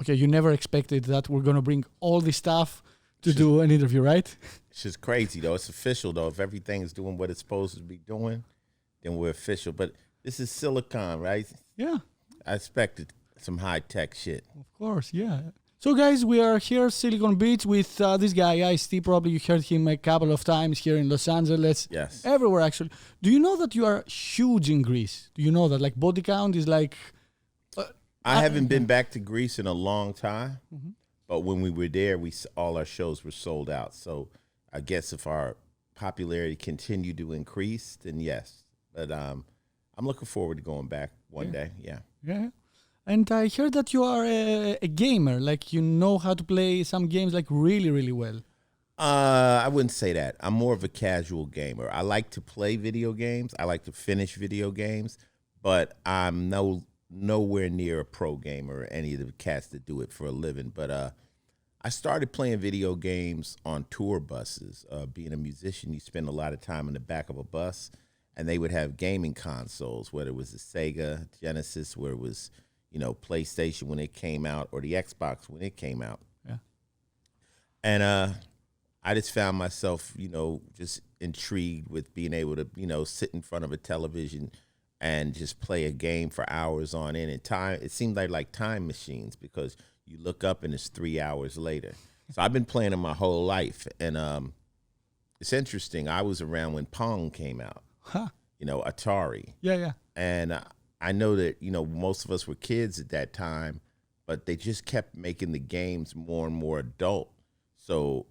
Okay, you never expected that we're going to bring all this stuff to do an interview, right? It's just crazy, though. It's official, though. If everything is doing what it's supposed to be doing, then we're official. But this is Silicon, right? Yeah. I expected some high-tech shit. Of course, yeah. So, guys, we are here, Silicon Beach, with this guy, Ice-T. Probably you heard him a couple of times here in Los Angeles. Yes. Everywhere, actually. Do you know that you are huge in Greece? Do you know that? Like, body count is like... I haven't been back to Greece in a long time, but when we were there, all our shows were sold out. So I guess if our popularity continued to increase, then yes. But I'm looking forward to going back one day. Yeah. Yeah. And I heard that you are a gamer. Like, you know how to play some games like really, really well. I wouldn't say that. I'm more of a casual gamer. I like to play video games. I like to finish video games, but I'm nowhere near a pro gamer or any of the cats that do it for a living. But I started playing video games on tour buses. Being a musician, you spend a lot of time in the back of a bus, and they would have gaming consoles, whether it was the Sega, Genesis, where it was, PlayStation when it came out, or the Xbox when it came out. Yeah. And I just found myself, just intrigued with being able to, sit in front of a television and just play a game for hours on end. And it seemed like time machines, because you look up and it's 3 hours later. So I've been playing it my whole life. And it's interesting. I was around when Pong came out, Atari. Yeah. And I know that, most of us were kids at that time, but they just kept making the games more and more adult. So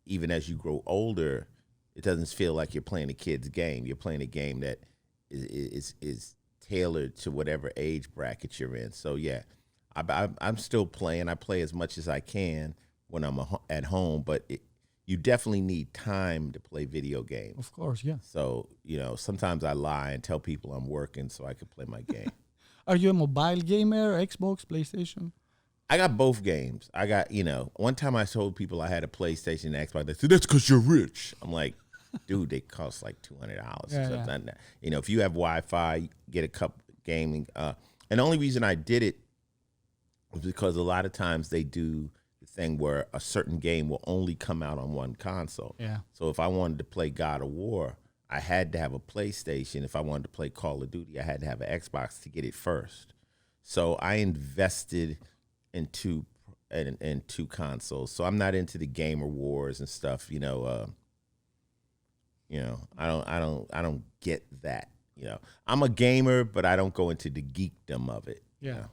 even as you grow older, it doesn't feel like you're playing a kid's game. You're playing a game that is tailored to whatever age bracket you're in. So yeah, I'm still playing. I play as much as I can when I'm at home, but you definitely need time to play video games. Of course, yeah. So, sometimes I lie and tell people I'm working so I can play my game. Are you a mobile gamer, Xbox, PlayStation? I got both games. I got, one time I told people I had a PlayStation and Xbox. They said, that's because you're rich. I'm like, dude, they cost like $200 or something. Yeah. If you have Wi-Fi, get a couple gaming. And the only reason I did it was because a lot of times they do the thing where a certain game will only come out on one console. Yeah. So if I wanted to play God of War, I had to have a PlayStation. If I wanted to play Call of Duty, I had to have an Xbox to get it first. So I invested in two consoles. So I'm not into the gamer wars and stuff. I don't get that. I'm a gamer, but I don't go into the geekdom of it. Yeah.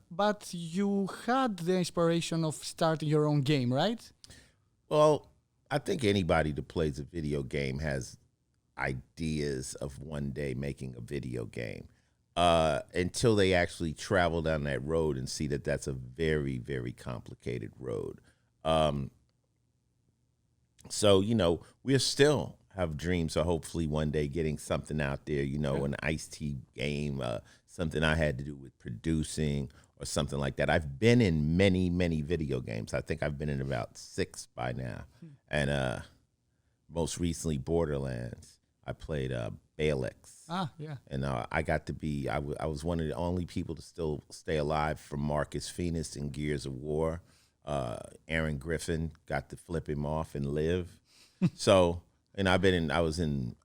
But you had the inspiration of starting your own game, right? Well, I think anybody that plays a video game has ideas of one day making a video game, until they actually travel down that road and see that that's a very, very complicated road. So, we still have dreams of hopefully one day getting something out there, an Ice-T game, something I had to do with producing or something like that. I've been in many, many video games. I think I've been in about 6 by now. And most recently, Borderlands. I played Bionic. Yeah. And I got to be, I was one of the only people to still stay alive from Marcus Phoenix in Gears of War. Aaron Griffin got to flip him off and live. So, and I was in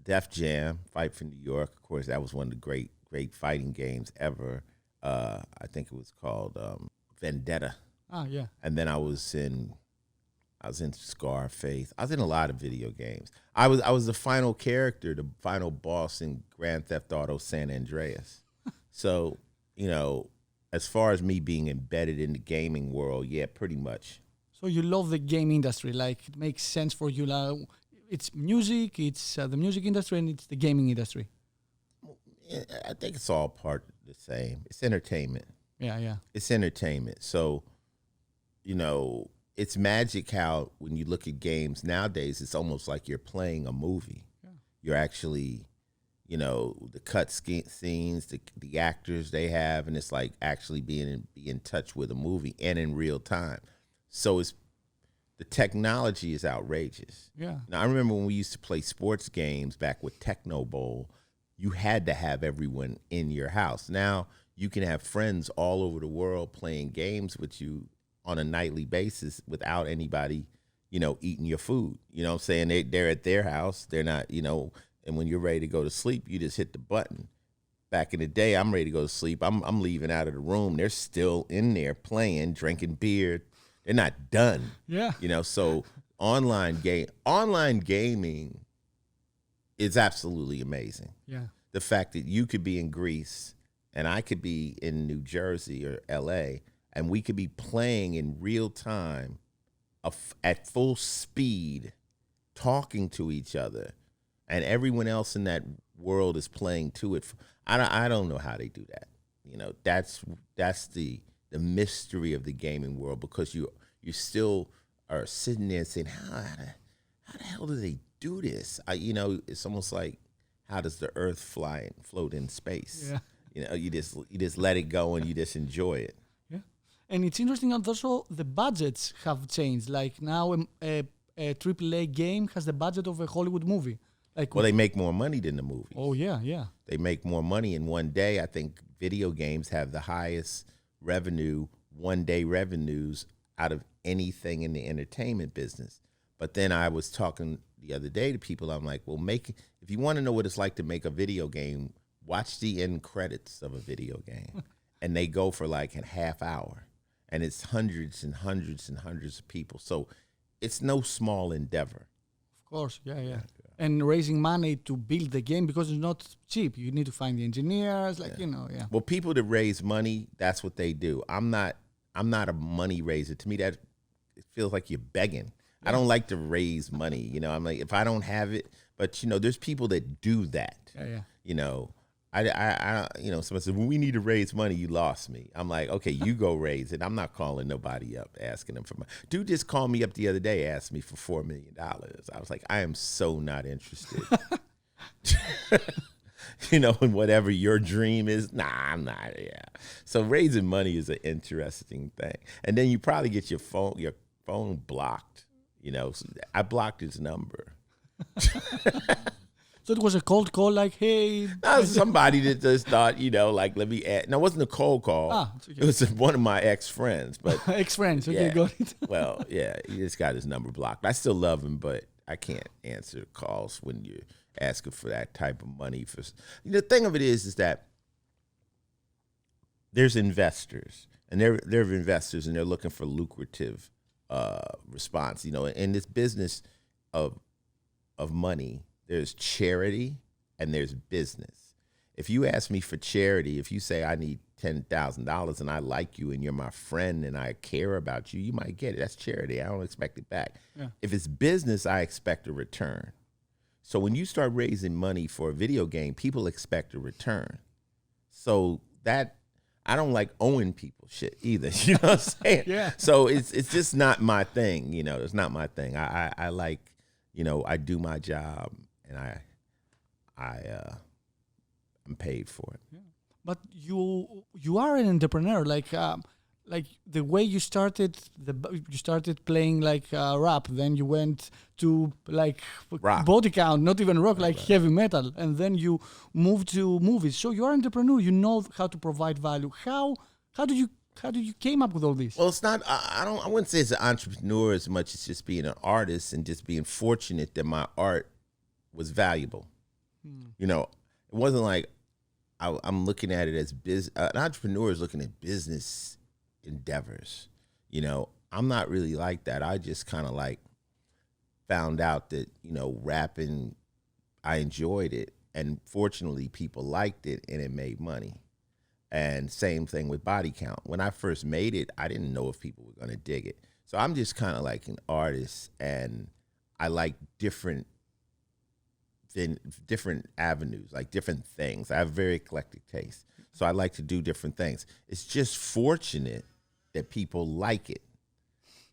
Def Jam, Fight for New York. Of course, that was one of the great fighting games ever. I think it was called Vendetta. Yeah. And then I was in Scarface. I was in a lot of video games. I was the final character, the final boss in Grand Theft Auto San Andreas. So, as far as me being embedded in the gaming world, yeah, pretty much. So you love the game industry, like it makes sense for you. It's music, it's the music industry, and it's the gaming industry. I think it's all part of the same. It's entertainment. Yeah. It's entertainment. So, it's magic how when you look at games nowadays, it's almost like you're playing a movie. Yeah. You're actually, the cut scenes, the actors they have, and it's like actually being in touch with a movie and in real time. So the technology is outrageous. Yeah. Now, I remember when we used to play sports games back with Techno Bowl, you had to have everyone in your house. Now you can have friends all over the world playing games with you on a nightly basis without anybody, eating your food. You know what I'm saying? They're at their house. They're not, and when you're ready to go to sleep, you just hit the button. Back in the day, I'm ready to go to sleep. I'm leaving out of the room. They're still in there playing, drinking beer. They're not done. Yeah. So online gaming is absolutely amazing. Yeah. The fact that you could be in Greece and I could be in New Jersey or LA, and we could be playing in real time at full speed, talking to each other, and everyone else in that world is playing to it. I don't know how they do that. That's the mystery of the gaming world, because you still are sitting there saying, how the hell do they do this? It's almost like, how does the earth float in space? Yeah. You just let it go and you just enjoy it. Yeah. And it's interesting that also the budgets have changed. Like now a AAA game has the budget of a Hollywood movie. Well, they make more money than the movies. Oh, yeah, yeah. They make more money in one day. I think video games have the highest one-day revenues out of anything in the entertainment business. But then I was talking the other day to people. I'm like, well, if you want to know what it's like to make a video game, watch the end credits of a video game. And they go for like a half hour. And it's hundreds and hundreds and hundreds of people. So it's no small endeavor. Of course, yeah. And raising money to build the game, because it's not cheap. You need to find the engineers, yeah. Well, people that raise money, that's what they do. I'm not a money raiser. To me, it feels like you're begging. Yeah. I don't like to raise money. I'm like, if I don't have it, but there's people that do that. Yeah. Someone says, well, we need to raise money. You lost me. I'm like, okay, you go raise it. I'm not calling nobody up asking them for money. Dude just called me up the other day, asked me for $4 million. I was like, I am so not interested. And whatever your dream is, nah, I'm not. Yeah. So raising money is an interesting thing. And then you probably get your phone blocked. So I blocked his number. So it was a cold call, like, hey. No, somebody that just thought, like, let me add. No, it wasn't a cold call. It's okay. It was one of my ex-friends. But ex-friends, okay, yeah. got it. Well, yeah, he just got his number blocked. I still love him, but I can't answer calls when you're asking for that type of money. The thing of it is that there's investors, and they're investors, and they're looking for lucrative response. In this business of money, there's charity and there's business. If you ask me for charity, if you say I need $10,000 and I like you and you're my friend and I care about you, you might get it. That's charity. I don't expect it back. Yeah. If it's business, I expect a return. So when you start raising money for a video game, people expect a return. So that, I don't like owing people shit either. You know what I'm saying? Yeah. So it's just not my thing. It's not my thing. I like, I do my job. And I'm paid for it. Yeah. But you are an entrepreneur, like the way you started playing rap, then you went to rock. Body count, not even rock, like heavy metal, and then you moved to movies. So you're an entrepreneur. You know how to provide value. How do you came up with all this? Well, it's not. I wouldn't say it's an entrepreneur as much as just being an artist and just being fortunate that my art was valuable. It wasn't like I'm looking at it as business. An entrepreneur is looking at business endeavors. I'm not really like that. I just kind of found out that, rapping, I enjoyed it. And fortunately, people liked it and it made money. And same thing with Body Count. When I first made it, I didn't know if people were going to dig it. So I'm just kind of like an artist, and I like different avenues, like different things. I have very eclectic taste. So I like to do different things. It's just fortunate that people like it.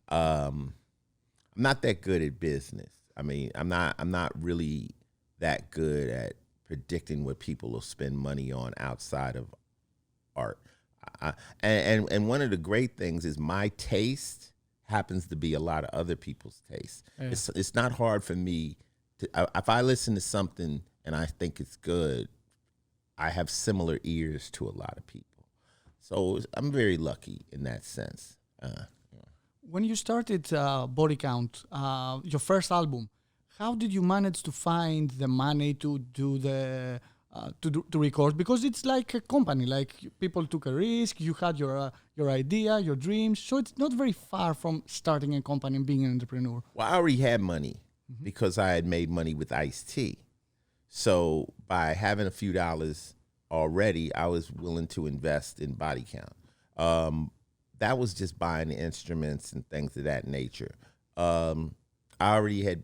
I'm not that good at business. I mean, I'm not really that good at predicting what people will spend money on outside of art. And one of the great things is my taste happens to be a lot of other people's taste. Yeah. It's not hard for me to, if I listen to something and I think it's good, I have similar ears to a lot of people. So I'm very lucky in that sense. When you started Body Count, your first album, how did you manage to find the money to do the to record? Because it's like a company. Like people took a risk. You had your idea, your dreams. So it's not very far from starting a company and being an entrepreneur. Well, I already had money because I had made money with Ice-T. So by having a few dollars already, I was willing to invest in Body Count. That was just buying the instruments and things of that nature. I already had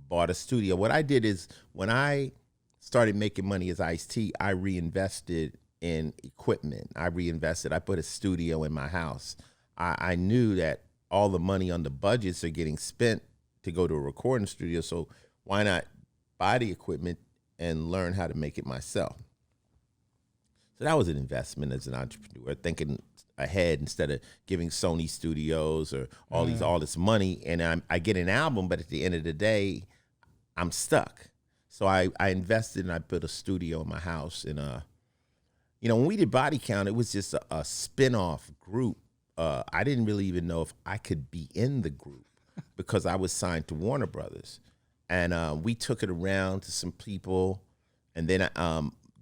bought a studio. What I did is when I started making money as Ice-T, I reinvested in equipment. I put a studio in my house. I knew that all the money on the budgets are getting spent to go to a recording studio, so why not buy the equipment and learn how to make it myself? So that was an investment as an entrepreneur, thinking ahead instead of giving Sony Studios or all this money, and I get an album, but at the end of the day, I'm stuck. So I invested and I built a studio in my house. And when we did Body Count, it was just a spin-off group. I didn't really even know if I could be in the group because I was signed to Warner Brothers, and we took it around to some people, and then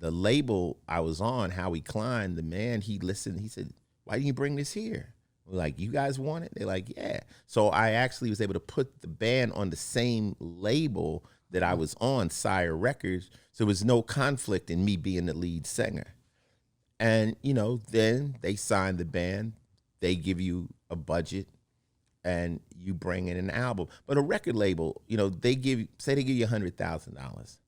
the label I was on, Howie Klein, the man, he listened. He said, "Why didn't you bring this here?" We're like, "You guys want it?" They're like, "Yeah." So I actually was able to put the band on the same label that I was on, Sire Records. So there was no conflict in me being the lead singer. And, then they signed the band. They give you a budget and you bring in an album. But a record label, they give you $100,000.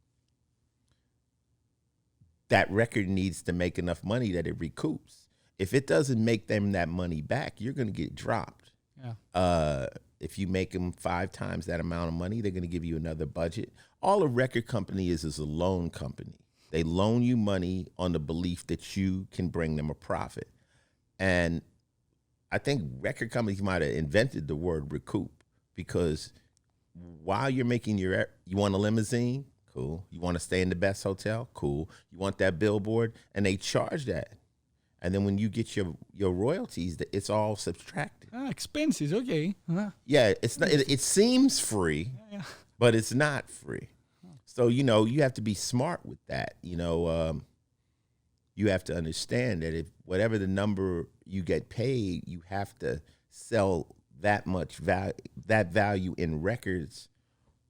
That record needs to make enough money that it recoups. If it doesn't make them that money back, you're going to get dropped. Yeah. If you make them 5 times that amount of money, they're going to give you another budget. All a record company is a loan company. They loan you money on the belief that you can bring them a profit. And I think record companies might have invented the word recoup, because while you're making you want a limousine? Cool. You want to stay in the best hotel? Cool. You want that billboard? And they charge that. And then when you get your royalties, it's all subtracted. Expenses, okay. Yeah, it's not. It seems free, but it's not free. So you have to be smart with that. You have to understand that if whatever the number you get paid, you have to sell that much value in records,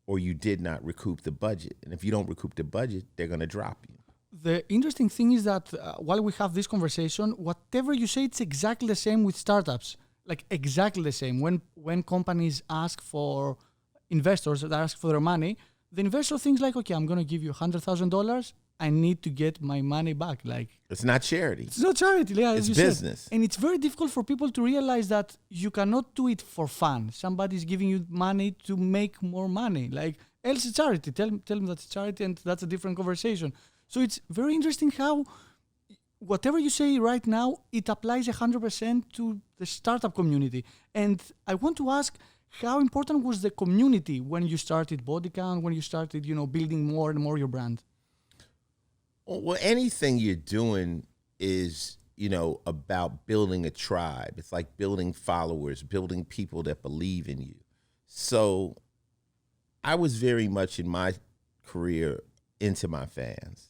or you did not recoup the budget. And if you don't recoup the budget, they're going to drop you. The interesting thing is that while we have this conversation, whatever you say, it's exactly the same with startups. Like exactly the same. When companies ask for investors that ask for their money, the investor thinks like, okay, I'm going to give you $100,000. I need to get my money back. Like, it's not charity. It's not charity. Yeah, it's business. Said. And it's very difficult for people to realize that you cannot do it for fun. Somebody's giving you money to make more money. Like, else it's charity. Tell them that's charity, and that's a different conversation. So it's very interesting how whatever you say right now, it applies 100% to the startup community. And I want to ask, how important was the community when you started Body Count, when you started, building more and more your brand? Well, anything you're doing is, about building a tribe. It's like building followers, building people that believe in you. So I was very much in my career into my fans.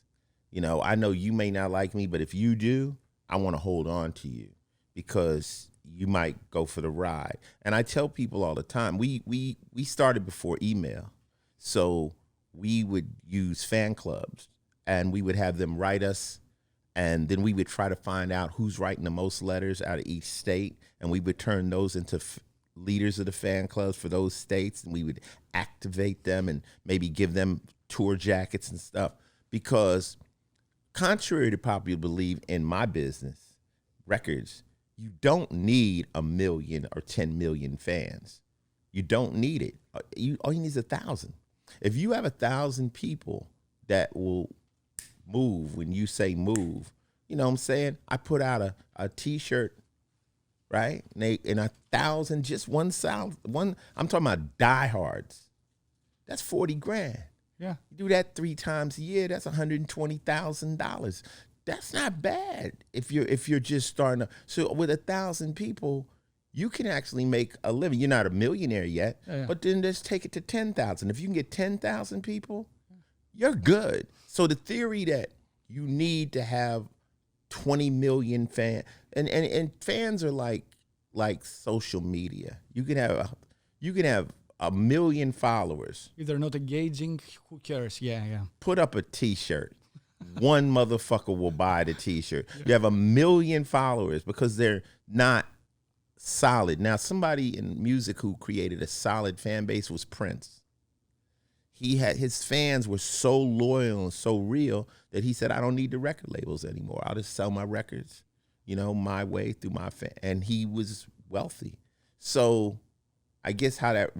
I know you may not like me, but if you do, I want to hold on to you because you might go for the ride. And I tell people all the time, we started before email. So we would use fan clubs and we would have them write us, and then we would try to find out who's writing the most letters out of each state, and we would turn those into leaders of the fan clubs for those states, and we would activate them and maybe give them tour jackets and stuff. Because contrary to popular belief in my business, records, you don't need 1 million or 10 million fans. You don't need it. All you need is 1,000. If you have 1,000 people that will move when you say move, you know what I'm saying? I put out a T-shirt, right? And 1,000, just one sound, I'm talking about diehards. That's $40,000. Yeah. You do that 3 times a year, that's $120,000. That's not bad. if you're just starting. So with 1,000 people, you can actually make a living. You're not a millionaire yet, but then just take it to 10,000. If you can get 10,000 people, you're good. So the theory that you need to have 20 million fans, and fans are like social media. You can have 1 million followers. If they're not engaging, who cares? Yeah. Put up a T-shirt. One motherfucker will buy the T-shirt. You have 1 million followers because they're not solid. Now, somebody in music who created a solid fan base was Prince. His fans were so loyal and so real that he said, I don't need the record labels anymore. I'll just sell my records, my way through my fan. And he was wealthy. So I guess how that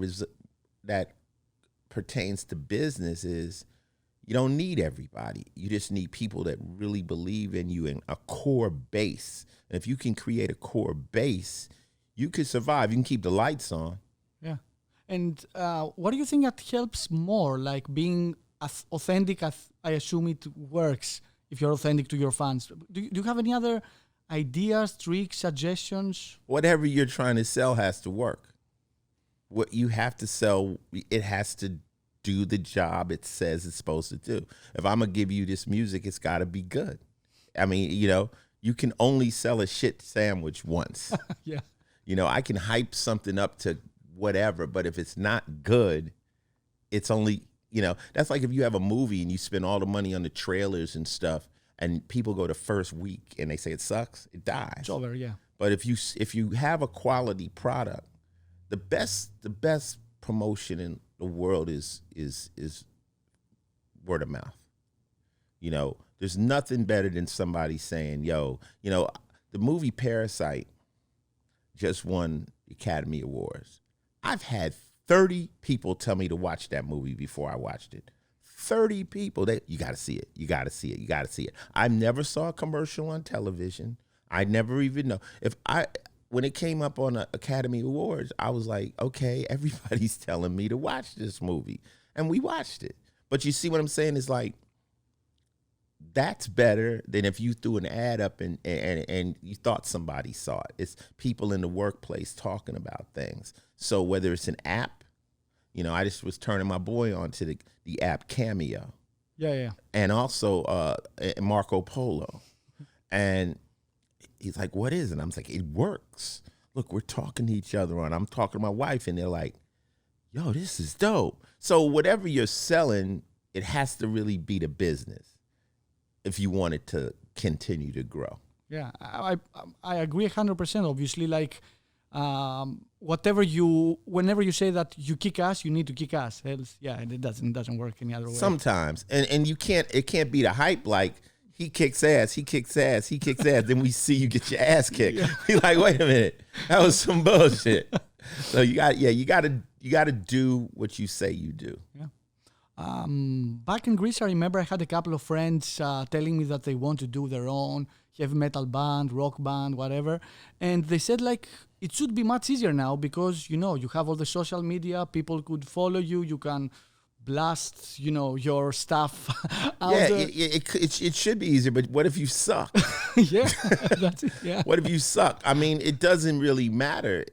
pertains to business is you don't need everybody. You just need people that really believe in you and a core base. And if you can create a core base, you can survive. You can keep the lights on. Yeah. And what do you think that helps more, like being as authentic as I assume it works if you're authentic to your fans? Do you have any other ideas, tricks, suggestions? Whatever you're trying to sell has to work. What you have to sell, it has to do the job it says it's supposed to do. If I'm going to give you this music, it's got to be good. I mean, you can only sell a shit sandwich once. Yeah. I can hype something up to whatever, but if it's not good, it's only, that's like if you have a movie and you spend all the money on the trailers and stuff and people go the first week and they say it sucks, it dies. It's over, yeah. But if you have a quality product, the best promotion in the world is word of mouth. There's nothing better than somebody saying, yo, the movie Parasite just won the Academy Awards. I've had 30 people tell me to watch that movie before I watched it. 30 people. You got to see it. You got to see it. You got to see it. I never saw a commercial on television. I never even know. When it came up on the Academy Awards, I was like, okay, everybody's telling me to watch this movie. And we watched it. But you see what I'm saying? It's like, that's better than if you threw an ad up and you thought somebody saw it. It's people in the workplace talking about things. So whether it's an app, I just was turning my boy on to the app Cameo. Yeah. And also Marco Polo. And he's like, what is it? I'm like, it works. Look, we're talking to each other on. I'm talking to my wife and they're like, yo, this is dope. So whatever you're selling, it has to really be the business if you want it to continue to grow. Yeah, I agree 100%. Obviously, like whenever you say that you kick ass, you need to kick ass. Else, yeah, it doesn't work any other way. Sometimes, and it can't be the hype like he kicks ass, then we see you get your ass kicked. Yeah. We're like, wait a minute, that was some bullshit. So you gotta do what you say you do. Yeah. Back in Greece, I remember I had a couple of friends telling me that they want to do their own heavy metal band, rock band, whatever. And they said, like, it should be much easier now because, you have all the social media, people could follow you, you can blast, your stuff out there. It should be easier, but what if you suck? Yeah, that's it, yeah. What if you suck? I mean, it doesn't really matter.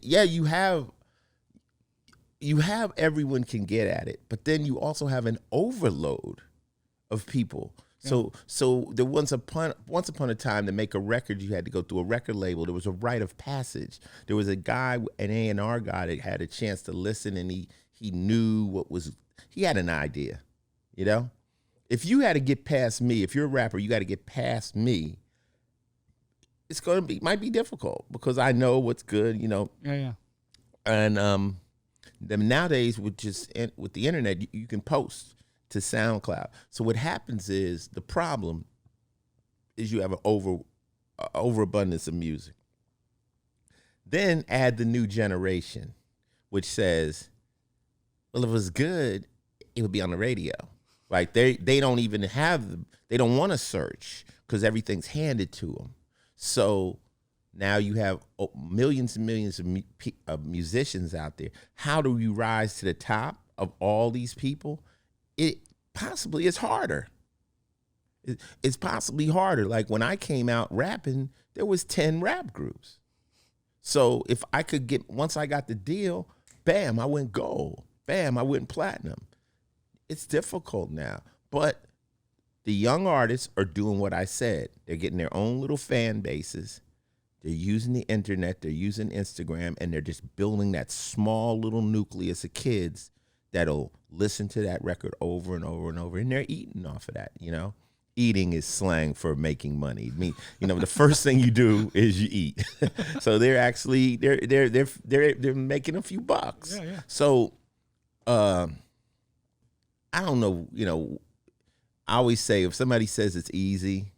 You have everyone can get at it, but then you also have an overload of people. Yeah. So there once upon a time to make a record, you had to go through a record label. There was a rite of passage. There was a guy, an A&R guy that had a chance to listen and he knew he had an idea, If you had to get past me, if you're a rapper, you got to get past me. It's might be difficult because I know what's good, Yeah. And nowadays with the internet, you can post to SoundCloud. So what happens is the problem is you have an overabundance of music. Then add the new generation, which says, well, if it was good, it would be on the radio. Like they don't even they don't want to search because everything's handed to them. So now you have millions and millions of musicians out there. How do you rise to the top of all these people? It possibly is harder. It's possibly harder. Like when I came out rapping, there was 10 rap groups. So if I could once I got the deal, bam, I went gold. Bam, I went platinum. It's difficult now. But the young artists are doing what I said. They're getting their own little fan bases. They're using the internet. They're using Instagram. And they're just building that small little nucleus of kids that'll listen to that record over and over and over. And they're eating off of that, you know? Eating is slang for making money. I mean, you know, the first thing you do is you eat. So they're actually they're making a few bucks. Yeah. So I don't know, you know, I always say if somebody says it's easy,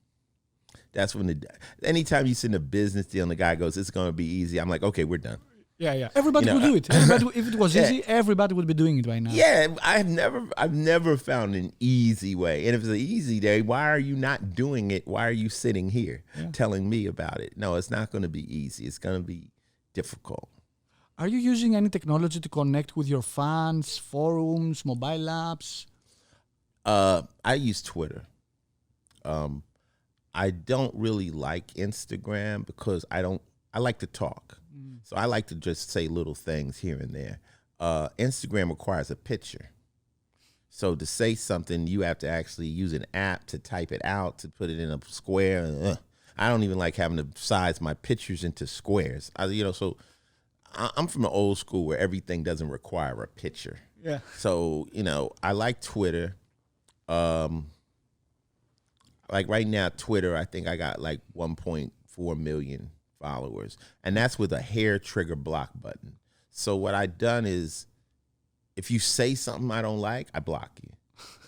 that's when anytime you send a business deal and the guy goes, it's going to be easy, I'm like, okay, we're done. Yeah. Everybody would do it. If it was easy, everybody would be doing it right now. Yeah, I've never found an easy way. And if it's an easy day, why are you not doing it? Why are you sitting here telling me about it? No, it's not going to be easy. It's going to be difficult. Are you using any technology to connect with your fans, forums, mobile apps? I use Twitter. I don't really like Instagram because I like to talk. So I like to just say little things here and there. Instagram requires a picture. So to say something, you have to actually use an app to type it out, to put it in a square. I don't even like having to size my pictures into squares. So I'm from the old school where everything doesn't require a picture. Yeah. So, you know, I like Twitter. Like right now, Twitter, I think I got like 1.4 million followers, and that's with a hair trigger block button. So what I done is, if you say something I don't like, I block you.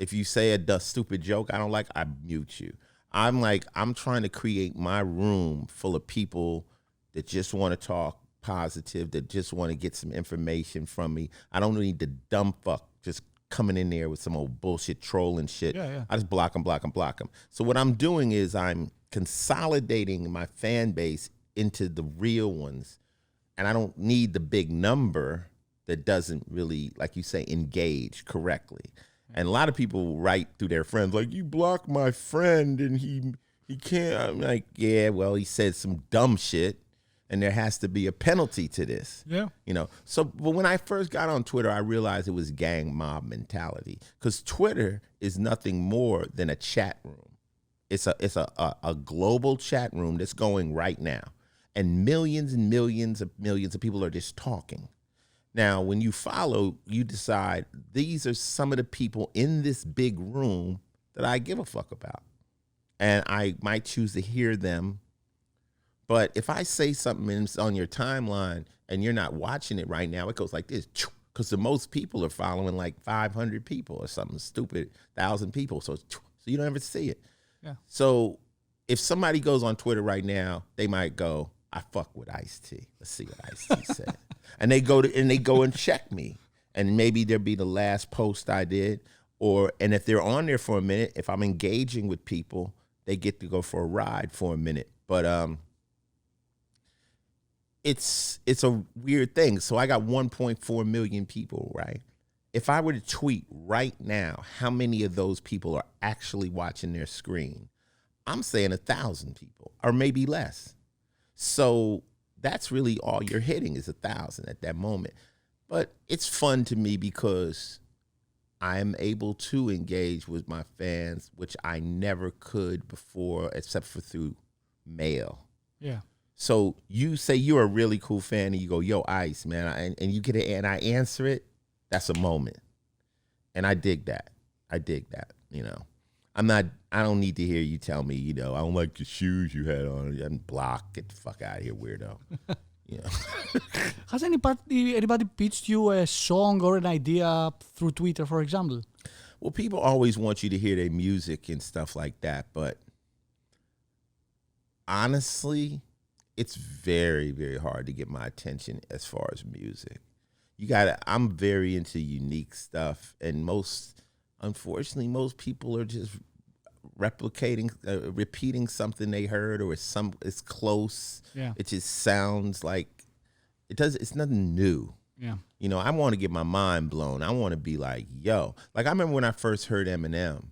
If you say a stupid joke I don't like, I mute you. I'm trying to create my room full of people that just want to talk positive, that just want to get some information from me. I don't need the dumb fuck just coming in there with some old bullshit trolling shit. Yeah. I just block them. So what I'm doing is I'm consolidating my fan base into the real ones, and I don't need the big number that doesn't really, like you say, engage correctly. And a lot of people write through their friends like, you blocked my friend and he can't. I'm like, yeah, well, he said some dumb shit and there has to be a penalty to this. Yeah. You know, so but when I first got on Twitter, I realized it was gang mob mentality, because Twitter is nothing more than a chat room. It's a global chat room that's going right now. And millions of people are just talking. Now, when you follow, you decide these are some of the people in this big room that I give a fuck about. And I might choose to hear them. But if I say something on your timeline and you're not watching it right now, it goes like this. Because the most people are following like 500 people or something stupid, 1,000 people. So you don't ever see it. Yeah. So if somebody goes on Twitter right now, they might go, I fuck with Ice-T. Let's see what Ice-T said. And they go and check me. And maybe there'll be the last post I did. And if they're on there for a minute, if I'm engaging with people, they get to go for a ride for a minute. But it's a weird thing. So I got 1.4 million people, right? If I were to tweet right now, how many of those people are actually watching their screen? I'm saying 1,000 people, or maybe less. So that's really all you're hitting is 1,000 at that moment. But it's fun to me because I'm able to engage with my fans, which I never could before, except for through mail. Yeah. So you say you're a really cool fan and you go, yo, Ice, man, and you get it, and I answer it. That's a moment. And I dig that. You know. I don't need to hear you tell me, you know, I don't like the shoes you had on. And block, get the fuck out of here, weirdo. You know. Has anybody pitched you a song or an idea through Twitter, for example? Well, people always want you to hear their music and stuff like that, but honestly, it's very, very hard to get my attention as far as music. I'm very into unique stuff, and unfortunately, most people are just repeating something they heard, or it's close. Yeah. It just sounds like it's nothing new. Yeah. You know, I want to get my mind blown. I want to be like, yo. Like I remember when I first heard Eminem,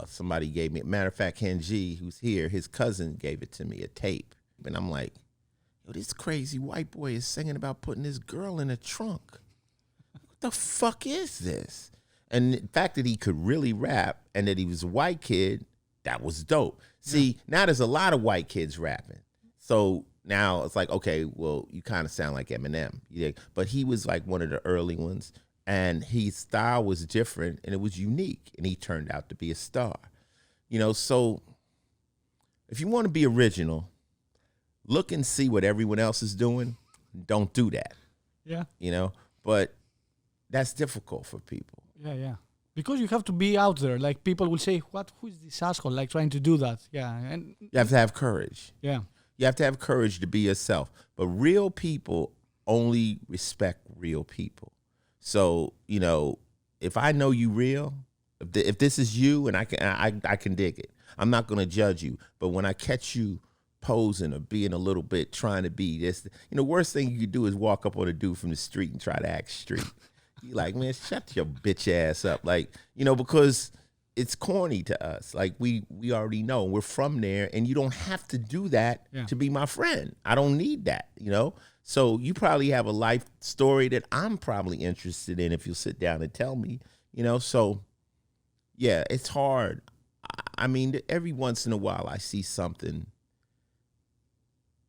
somebody gave me, matter of fact, Ken G, who's here, his cousin gave it to me, a tape. And I'm like, yo, this crazy white boy is singing about putting this girl in a trunk. What the fuck is this? And the fact that he could really rap and that he was a white kid, that was dope. See, now there's a lot of white kids rapping. So now it's like, okay, well, you kind of sound like Eminem. Yeah. But he was like one of the early ones. And his style was different and it was unique. And he turned out to be a star. You know, so if you want to be original, look and see what everyone else is doing. Don't do that. Yeah. You know, but that's difficult for people. Yeah. Because you have to be out there. Like people will say, who is this asshole like trying to do that? Yeah. And you have to have courage. Yeah. You have to have courage to be yourself. But real people only respect real people. So, you know, if I know you real, if this is you and I can dig it. I'm not going to judge you. But when I catch you posing or being a little bit trying to be this, you know, worst thing you could do is walk up on a dude from the street and try to act street. You like, man, shut your bitch ass up. Like, you know, because it's corny to us. Like we already know we're from there and you don't have to do that to be my friend. I don't need that, you know? So you probably have a life story that I'm probably interested in if you'll sit down and tell me, you know? So yeah, it's hard. I mean, every once in a while I see something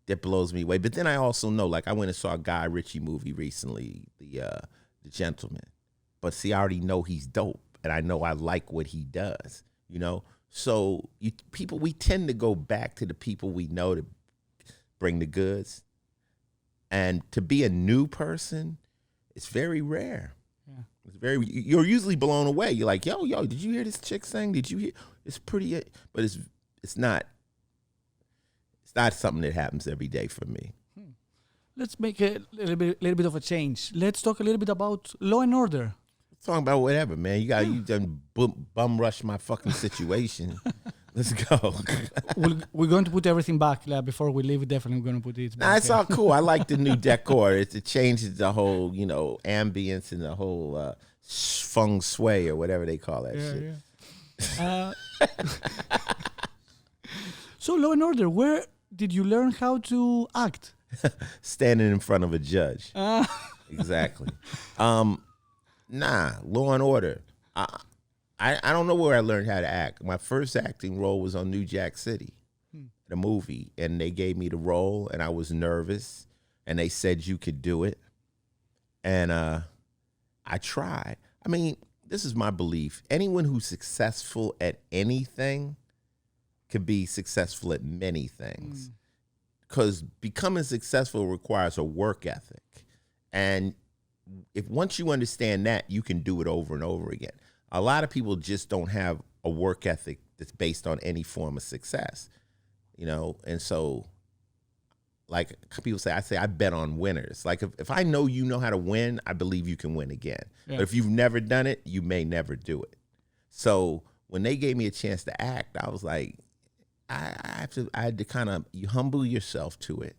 that blows me away. But then I also know, like I went and saw a Guy Ritchie movie recently, The Gentleman. But see, I already know he's dope. And I know I like what he does, you know? So we tend to go back to the people we know to bring the goods. And to be a new person, it's very rare. Yeah. You're usually blown away. You're like, yo, did you hear this chick sing? Did you hear? It's pretty, but it's not something that happens every day for me. Let's make a little bit of a change. Let's talk a little bit about Law and Order. Talking about whatever, man. You done bum rush my fucking situation. Let's go. We're going to put everything back before we leave. Definitely, we're going to put it back. Nah, it's all cool. I like the new decor. It changes the whole, you know, ambience and the whole feng shui or whatever they call that shit. Yeah. So, Law and Order, where did you learn how to act? Standing in front of a judge. Exactly. Nah, Law and Order. I don't know where I learned how to act. My first acting role was on New Jack City, the movie, and they gave me the role, and I was nervous, and they said you could do it, and I tried. I mean, this is my belief. Anyone who's successful at anything could be successful at many things, because becoming successful requires a work ethic, and if once you understand that, you can do it over and over again. A lot of people just don't have a work ethic that's based on any form of success, you know? And so, like people say, I bet on winners. Like if I know you know how to win, I believe you can win again. Yeah. But if you've never done it, you may never do it. So when they gave me a chance to act, I was like, I had to kind of, you humble yourself to it.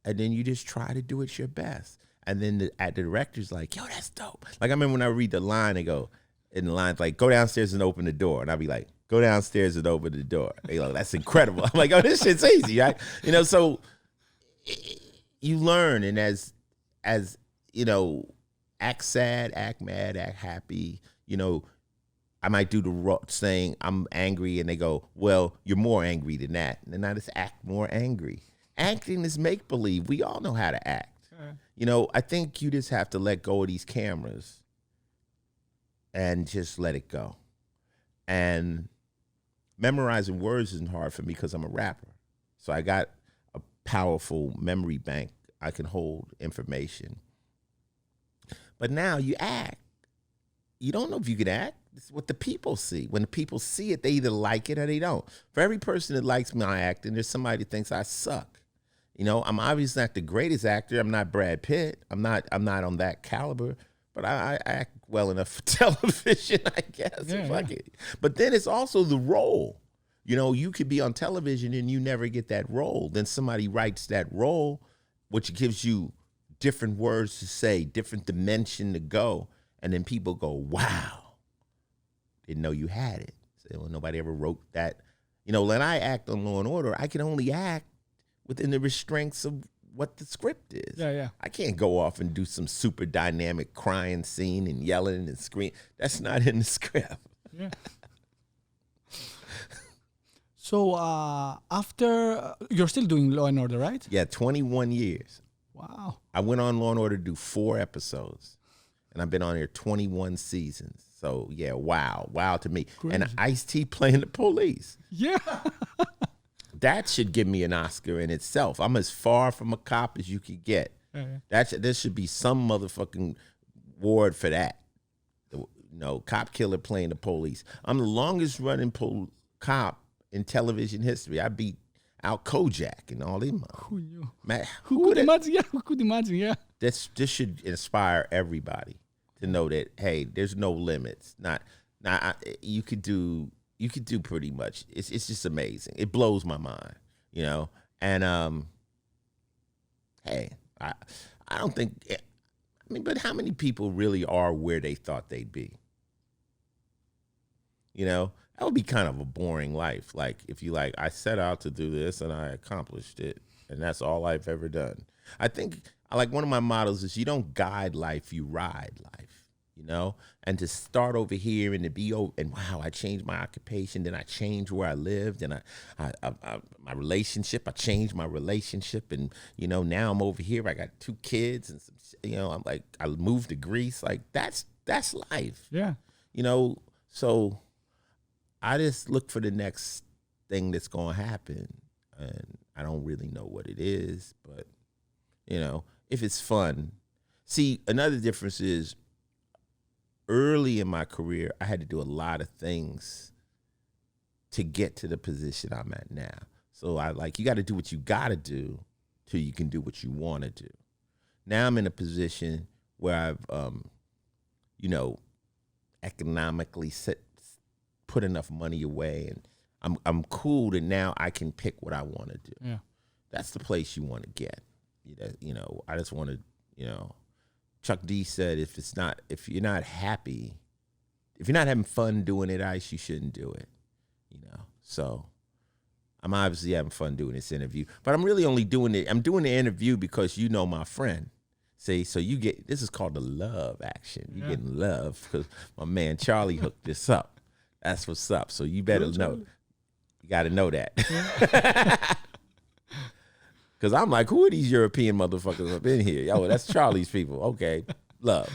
And then you just try to do it your best. And then the director's like, yo, that's dope. Like I remember when I read the line, they go, in the line's like, go downstairs and open the door. And I'd be like, go downstairs and open the door. They go, that's incredible. I'm like, oh, this shit's easy, right? You know, so you learn. And as you know, act sad, act mad, act happy. You know, I might do the saying, I'm angry. And they go, well, you're more angry than that. And then I just act more angry. Acting is make-believe. We all know how to act. You know, I think you just have to let go of these cameras and just let it go. And memorizing words isn't hard for me because I'm a rapper. So I got a powerful memory bank. I can hold information. But now you act. You don't know if you can act. It's what the people see. When the people see it, they either like it or they don't. For every person that likes my acting, there's somebody that thinks I suck. You know, I'm obviously not the greatest actor. I'm not Brad Pitt. I'm not on that caliber. But I act well enough for television, I guess. Yeah, fuck it. But then it's also the role. You know, you could be on television and you never get that role. Then somebody writes that role, which gives you different words to say, different dimension to go. And then people go, wow, didn't know you had it. Well, nobody ever wrote that. You know, when I act on Law and Order, I can only act within the restraints of what the script is. Yeah. I can't go off and do some super dynamic crying scene and yelling and screaming. That's not in the script. Yeah. So after, you're still doing Law and Order, right? Yeah, 21 years. Wow. I went on Law and Order to do 4 episodes, and I've been on here 21 seasons. So yeah, wow to me. Crazy. And Ice-T playing the police. Yeah. That should give me an Oscar in itself. I'm as far from a cop as you could get. There should be some motherfucking award for that. You know, cop killer playing the police. I'm the longest running cop in television history. I beat Al Kojak and all them. Who knew? Man, Who could imagine? Yeah, who could imagine? Yeah. This should inspire everybody to know that, hey, there's no limits. You could do pretty much. It's just amazing. It blows my mind, you know. And hey, I don't think. I mean, but how many people really are where they thought they'd be? You know, that would be kind of a boring life. Like if you I set out to do this and I accomplished it, and that's all I've ever done. I think one of my mottos is you don't guide life, you ride life. You know, and to start over here and to be and wow, I changed my occupation, then I changed where I lived, and I my relationship, I changed my relationship, and you know now I'm over here. I got 2 kids, and some, you know, I moved to Greece. Like that's life. Yeah. You know, so I just look for the next thing that's gonna happen, and I don't really know what it is, but you know, if it's fun. See, another difference is, early in my career, I had to do a lot of things to get to the position I'm at now. So you got to do what you got to do till you can do what you want to do. Now I'm in a position where I've, you know, economically put enough money away, and I'm cool that now I can pick what I want to do. Yeah. That's the place you want to get. You know, I just want to, you know. Chuck D said, if you're not happy, if you're not having fun doing it, Ice, you shouldn't do it. You know, so I'm obviously having fun doing this interview, but I'm really only doing it. I'm doing the interview because you know my friend. See, so this is called the love action. You're getting love because my man Charlie hooked this up. That's what's up. So you better know. You got to know that. Yeah. Because I'm like, who are these European motherfuckers up in here? Yo, that's Charlie's people. Okay, love.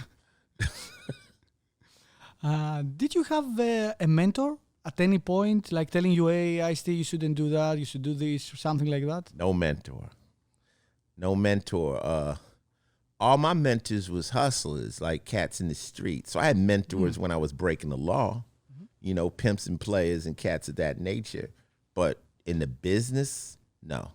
Did you have a mentor at any point, like telling you, hey, Ice-T, you shouldn't do that, you should do this, or something like that? No mentor. All my mentors was hustlers, like cats in the street. So I had mentors when I was breaking the law, you know, pimps and players and cats of that nature. But in the business, no.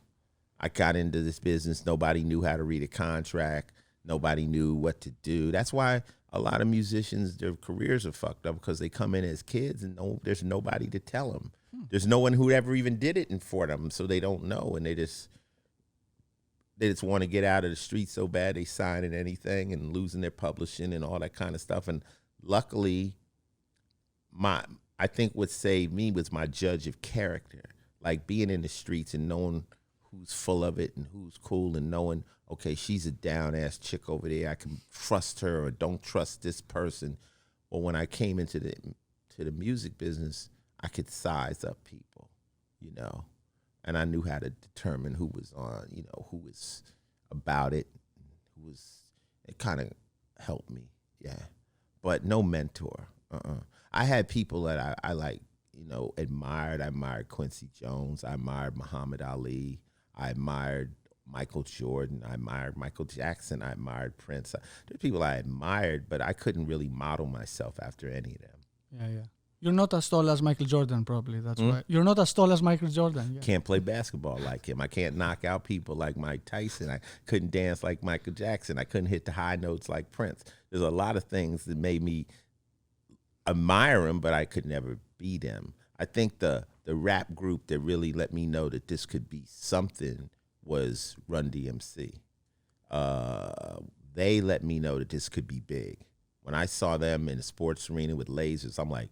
I got into this business. Nobody knew how to read a contract. Nobody knew what to do. That's why a lot of musicians, their careers are fucked up, because they come in as kids and there's nobody to tell them. There's no one who ever even did it for them, so they don't know, and they just want to get out of the street so bad they signing anything and losing their publishing and all that kind of stuff. And luckily, I think what saved me was my judge of character, like being in the streets and knowing who's full of it and who's cool, and knowing, okay, she's a down-ass chick over there, I can trust her, or don't trust this person. Well, when I came into the music business, I could size up people, you know, and I knew how to determine who was on, you know, who was about it, it kind of helped me, yeah. But no mentor, I had people that I like, you know, admired. I admired Quincy Jones, I admired Muhammad Ali, I admired Michael Jordan, I admired Michael Jackson, I admired Prince. There are people I admired, but I couldn't really model myself after any of them. Yeah. You're not as tall as Michael Jordan, probably. That's why. You're not as tall as Michael Jordan. Yeah. Can't play basketball like him. I can't knock out people like Mike Tyson. I couldn't dance like Michael Jackson. I couldn't hit the high notes like Prince. There's a lot of things that made me admire him, but I could never be them. I think the rap group that really let me know that this could be something was Run-DMC. They let me know that this could be big. When I saw them in the sports arena with lasers, I'm like,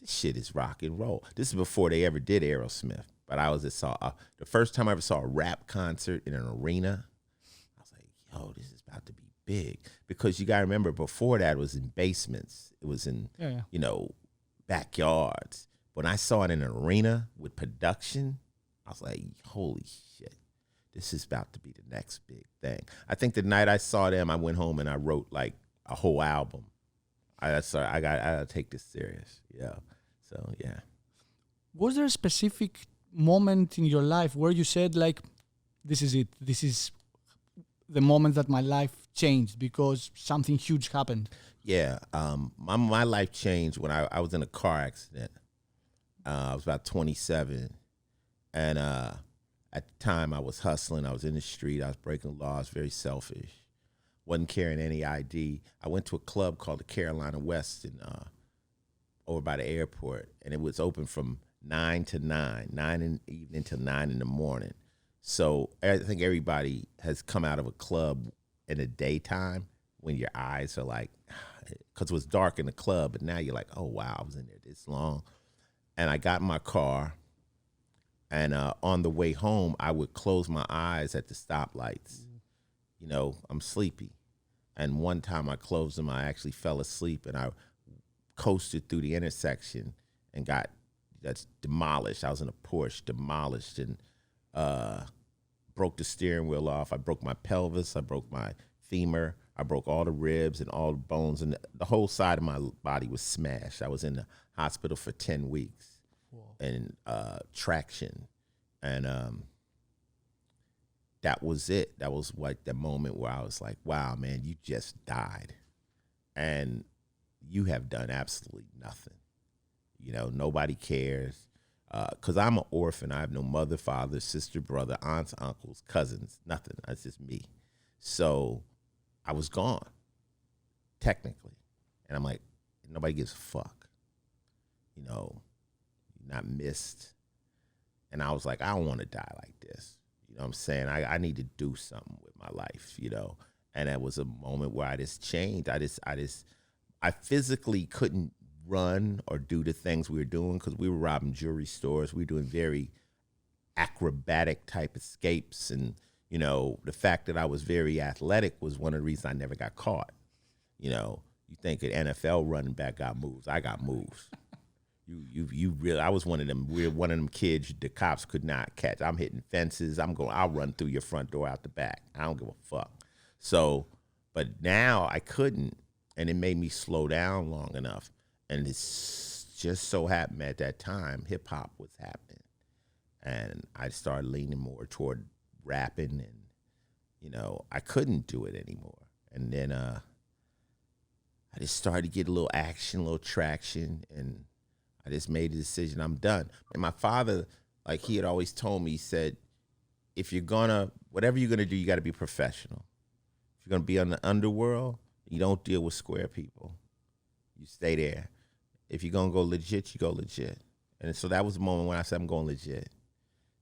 this shit is rock and roll. This is before they ever did Aerosmith. But I was the first time I ever saw a rap concert in an arena. I was like, yo, this is about to be big. Because you got to remember, before that, it was in basements. It was in, backyards. When I saw it in an arena with production, I was like, holy shit, this is about to be the next big thing. I think the night I saw them, I went home and I wrote like a whole album. I gotta take this serious. Yeah. So yeah. Was there a specific moment in your life where you said like, this is it. This is the moment that my life changed because something huge happened? Yeah. My life changed when I was in a car accident. I was about 27. And at the time I was hustling. I was in the street. I was breaking laws, very selfish. Wasn't carrying any ID. I went to a club called the Carolina West over by the airport, and it was open from 9 to 9 in the evening till 9 in the morning. So I think everybody has come out of a club in the daytime when your eyes are like, because it was dark in the club, but now you're like, oh, wow, I was in there this long. And I got in my car, and on the way home, I would close my eyes at the stoplights. You know, I'm sleepy. And one time I closed them, I actually fell asleep, and I coasted through the intersection and got demolished. I was in a Porsche, demolished, and broke the steering wheel off. I broke my pelvis. I broke my femur. I broke all the ribs and all the bones, and the whole side of my body was smashed. I was in the hospital for 10 weeks. Whoa. And traction. And that was it. That was like the moment where I was like, wow, man, you just died. And you have done absolutely nothing. You know, nobody cares. Because I'm an orphan. I have no mother, father, sister, brother, aunts, uncles, cousins, nothing. That's just me. So I was gone, technically. And I'm like, nobody gives a fuck. You know, you're not missed. And I was like, I don't want to die like this. You know what I'm saying? I need to do something with my life, you know? And that was a moment where I just changed. I physically couldn't run or do the things we were doing because we were robbing jewelry stores. We were doing very acrobatic type escapes. And, you know, the fact that I was very athletic was one of the reasons I never got caught. You know, you think an NFL running back got moves. I got moves. You really, I was one of them kids the cops could not catch. I'm hitting fences. I'll run through your front door out the back. I don't give a fuck. So, but now I couldn't, and it made me slow down long enough. And it's just so happened at that time, hip hop was happening. And I started leaning more toward rapping, and, you know, I couldn't do it anymore. And then I just started to get a little action, a little traction, and I just made the decision, I'm done. And my father, like he had always told me, he said, whatever you're gonna do, you gotta be professional. If you're gonna be on the underworld, you don't deal with square people. You stay there. If you're gonna go legit, you go legit. And so that was the moment when I said, I'm going legit.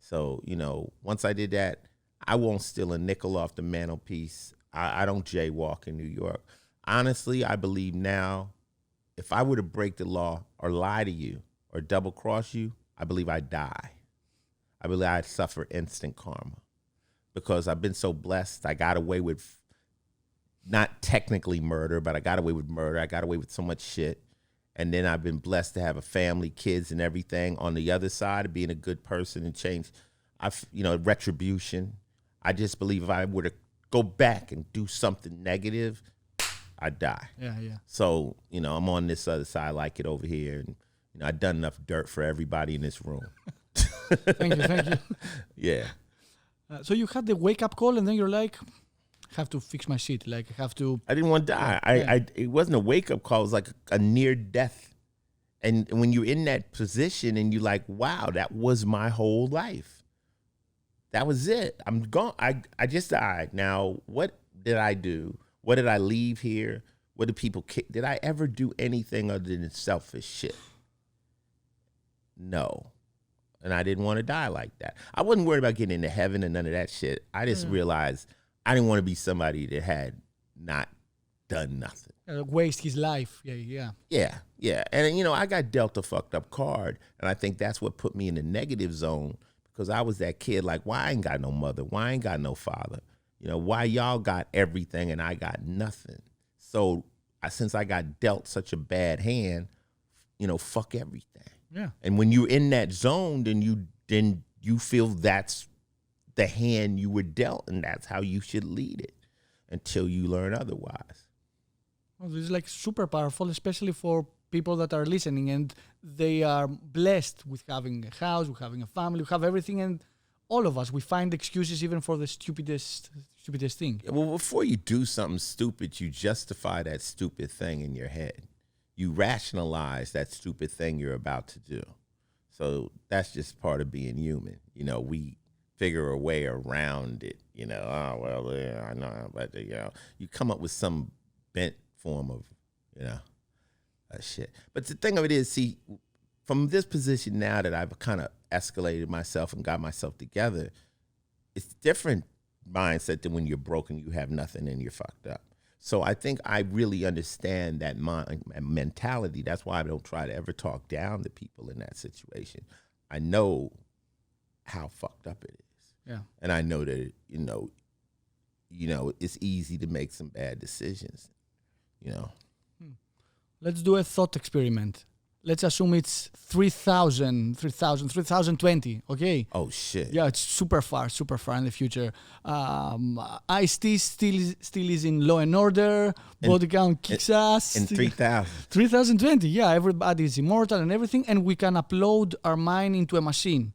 So, you know, once I did that, I won't steal a nickel off the mantelpiece. I don't jaywalk in New York. Honestly, I believe now, if I were to break the law or lie to you or double cross you, I believe I'd die. I believe I'd suffer instant karma because I've been so blessed. I got away with not technically murder, but I got away with murder. I got away with so much shit. And then I've been blessed to have a family, kids and everything on the other side of being a good person and change. Retribution. I just believe if I were to go back and do something negative, I'd die. Yeah. So, you know, I'm on this other side. I like it over here. And, you know, I've done enough dirt for everybody in this room. Thank you. Yeah. So you had the wake-up call, and then you're like, I have to fix my shit. Like, I have to... I didn't want to die. It wasn't a wake-up call. It was like a near death. And when you're in that position and you're like, wow, that was my whole life. That was it. I'm gone. I just died. Now, what did I do? What did I leave here? What did people did I ever do anything other than selfish shit? No. And I didn't want to die like that. I wasn't worried about getting into heaven and none of that shit. I just realized I didn't want to be somebody that had not done nothing. Waste his life. Yeah. And, you know, I got dealt a fucked up card, and I think that's what put me in the negative zone, because I was that kid like, why I ain't got no mother? Why I ain't got no father? You know, why y'all got everything and I got nothing? So since I got dealt such a bad hand, you know, fuck everything. Yeah. And when you're in that zone, then you feel that's the hand you were dealt, and that's how you should lead it until you learn otherwise. Well, this is like super powerful, especially for people that are listening and they are blessed with having a house, with having a family, with have everything, and all of us, we find excuses even for the stupidest thing. Well, before you do something stupid, you justify that stupid thing in your head. You rationalize that stupid thing you're about to do. So that's just part of being human. You know, we figure a way around it. You know, oh, well, yeah, I know, but, you know, you come up with some bent form of, you know, shit. But the thing of it is, see, from this position now that I've kind of escalated myself and got myself together, it's different mindset than when you're broken, you have nothing, and you're fucked up. So I think I really understand that mentality. That's why I don't try to ever talk down to people in that situation. I know how fucked up it is. Yeah. And I know that, you know, it's easy to make some bad decisions, you know. Let's do a thought experiment. Let's assume it's 3020, okay? Oh, shit. Yeah, it's super far in the future. Ice-T still is in Law and Order, Body Count kicks ass. In 3000. 3020, yeah, everybody is immortal and everything, and we can upload our mind into a machine.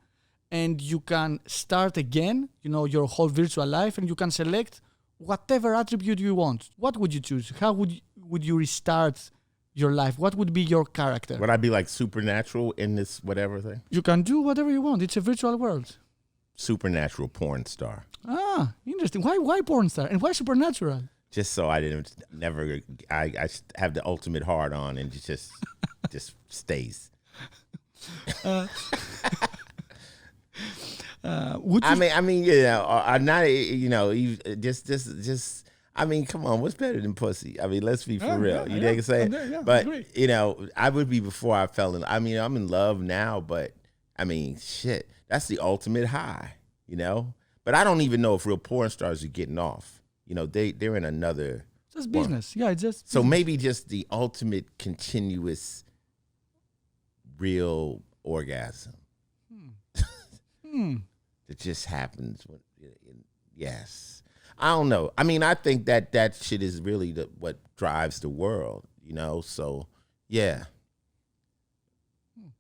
And you can start again, you know, your whole virtual life, and you can select whatever attribute you want. What would you choose? How would you restart your life? What would be your character? Would I be like supernatural in this whatever thing? You can do whatever you want. It's a virtual world. Supernatural porn star. Ah, interesting. Why porn star? And why supernatural? Just so I have the ultimate hard on and just stays. I mean, you know, I'm not, you know, just. I mean, come on, what's better than pussy? I mean, let's be for real. You know what I'm saying? But, you know, I would be before I fell in. I mean, I'm in love now, but, I mean, shit, that's the ultimate high, you know? But I don't even know if real porn stars are getting off. You know, they're in another. Just business. Yeah, it's just so business. maybe just the ultimate continuous real orgasm. It just happens. Yes. I don't know. I mean, I think that shit is really what drives the world, you know? So, yeah.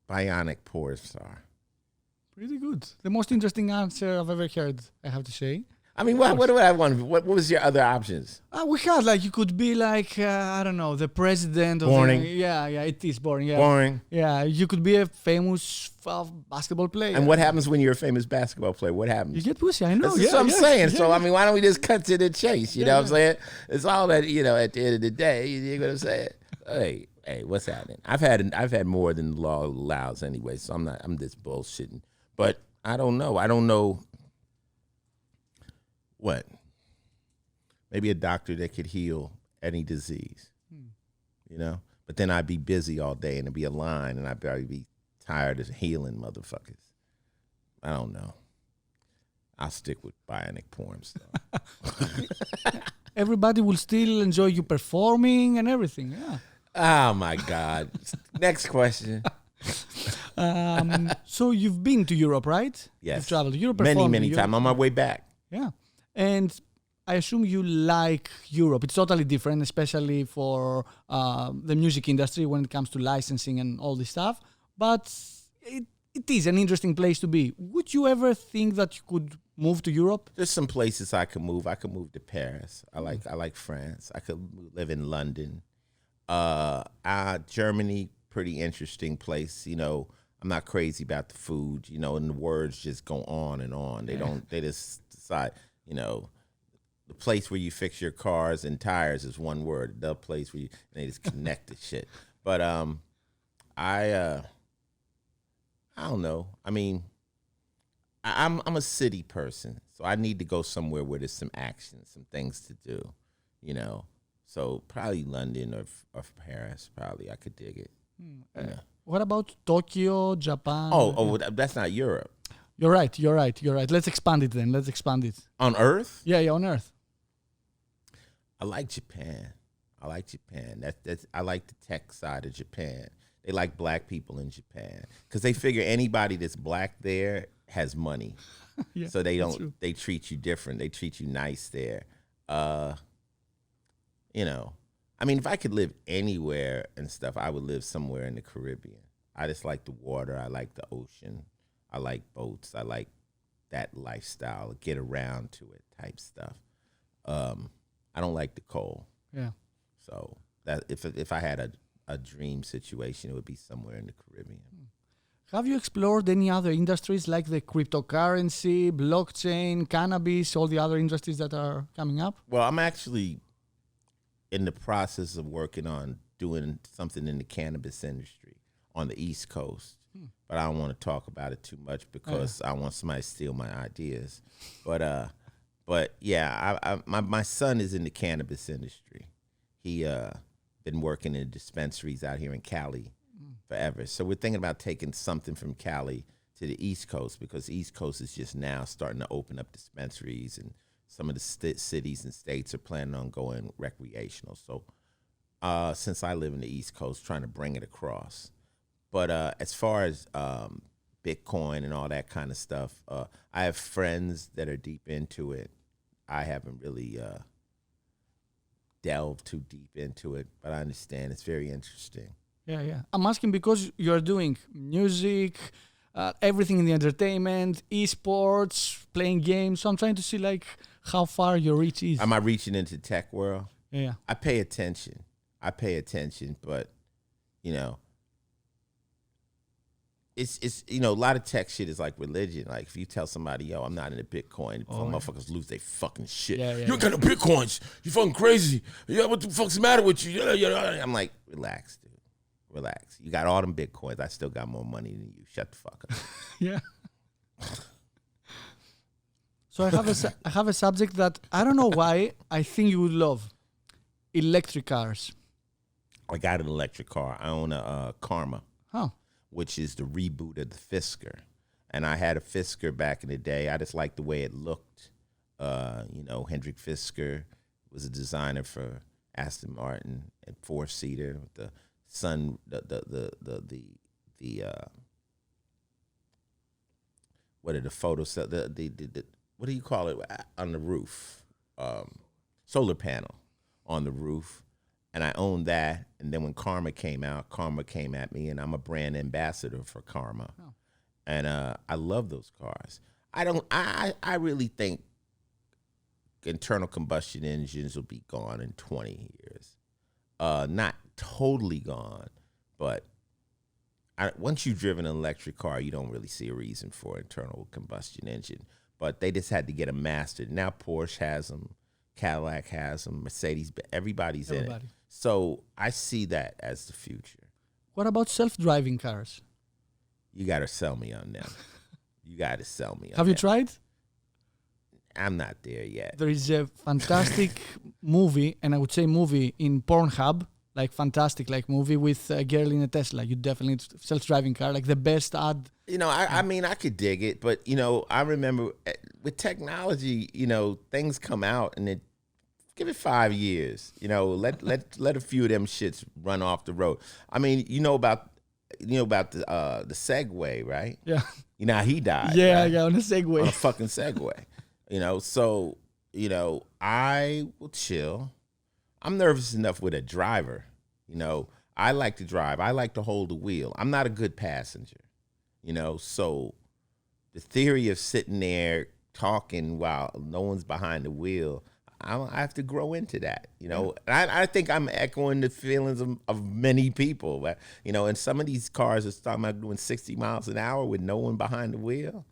Bionic porn star. Pretty good. The most interesting answer I've ever heard, I have to say. I mean, what do I want? What was your other options? We had, like, you could be like, I don't know, the president of boring. Yeah, it is boring. Yeah. Boring. Yeah, you could be a famous basketball player. And what happens when you're a famous basketball player? What happens? You get pussy, I know. That's what I'm saying. So, I mean, why don't we just cut to the chase? You know what I'm saying? It's all that, you know, at the end of the day, you know what I'm saying? Hey, what's happening? I've had more than the law allows anyway, so I'm just bullshitting. But I don't know. What? Maybe a doctor that could heal any disease, you know? But then I'd be busy all day and it'd be a line and I'd probably be tired of healing motherfuckers. I don't know. I'll stick with Bionic porn star. Everybody will still enjoy you performing and everything, yeah. Oh, my God. Next question. So you've been to Europe, right? Yes. You've traveled to Europe. Many times. I'm on my way back. Yeah. And I assume you like Europe. It's totally different, especially for the music industry when it comes to licensing and all this stuff. But it is an interesting place to be. Would you ever think that you could move to Europe? There's some places I could move. I could move to Paris. I like France. I could live in London. Germany, pretty interesting place. You know, I'm not crazy about the food, you know, and the words just go on and on. They just decide. You know, the place where you fix your cars and tires is one word. The place where they just connect the shit. But I don't know. I mean, I'm a city person, so I need to go somewhere where there's some action, some things to do. You know, So probably London or Paris. Probably I could dig it. Yeah. What about Tokyo, Japan? That's not Europe. You're right. Let's expand it then. Let's expand it. On Earth? Yeah, on Earth. I like Japan. I like the tech side of Japan. They like black people in Japan because they figure anybody that's black there has money. Yeah, so they treat you different. They treat you nice there. I mean, if I could live anywhere and stuff, I would live somewhere in the Caribbean. I just like the water. I like the ocean. I like boats. I like that lifestyle, get around to it type stuff. I don't like the cold. Yeah. So that if I had a dream situation, it would be somewhere in the Caribbean. Have you explored any other industries like the cryptocurrency, blockchain, cannabis, all the other industries that are coming up? Well, I'm actually in the process of working on doing something in the cannabis industry on the East Coast. But I don't want to talk about it too much because I want somebody to steal my ideas. But yeah, my son is in the cannabis industry. He been working in dispensaries out here in Cali forever. So we're thinking about taking something from Cali to the East Coast because the East Coast is just now starting to open up dispensaries, and some of the cities and states are planning on going recreational. So since I live in the East Coast, trying to bring it across. But as far as Bitcoin and all that kind of stuff, I have friends that are deep into it. I haven't really delved too deep into it, but I understand it's very interesting. Yeah. I'm asking because you're doing music, everything in the entertainment, esports, playing games. So I'm trying to see like how far your reach is. Am I reaching into tech world? Yeah. I pay attention, but it's a lot of tech shit is like religion. Like if you tell somebody, yo, I'm not into Bitcoin, motherfuckers lose their fucking shit. You got no Bitcoins. You fucking crazy. Yeah, what the fuck's the matter with you? I'm like, relax, dude. Relax. You got all them Bitcoins. I still got more money than you. Shut the fuck up. Yeah. So I have a subject that I don't know why I think you would love. Electric cars. I got an electric car. I own a Karma. Oh. Which is the reboot of the Fisker. And I had a Fisker back in the day. I just liked the way it looked. Hendrik Fisker was a designer for Aston Martin and four-seater with the sun, what are the photos? What do you call it on the roof? Solar panel on the roof. And I owned that. And then when Karma came out, Karma came at me, and I'm a brand ambassador for Karma. Oh. And I love those cars. I really think internal combustion engines will be gone in 20 years. Not totally gone, but once you've driven an electric car, you don't really see a reason for internal combustion engine. But they just had to get them mastered. Now Porsche has them, Cadillac has them, Mercedes, everybody's in it. So I see that as the future. What about self-driving cars? You got to sell me on them. Have you tried? I'm not there yet. There is a fantastic movie, and I would say movie in Pornhub, like fantastic, like movie with a girl in a Tesla. You definitely need self-driving car, like the best ad. I mean, I could dig it, but I remember with technology, things come out and give it 5 years. Let a few of them shits run off the road. I mean, you know about the Segway, right? Yeah. You know how he died. Yeah, right? yeah, on a Segway. On a fucking Segway. So I will chill. I'm nervous enough with a driver. I like to drive. I like to hold the wheel. I'm not a good passenger. So the theory of sitting there talking while no one's behind the wheel, I have to grow into that. I think I'm echoing the feelings of many people. But, and some of these cars are talking about doing 60 miles an hour with no one behind the wheel.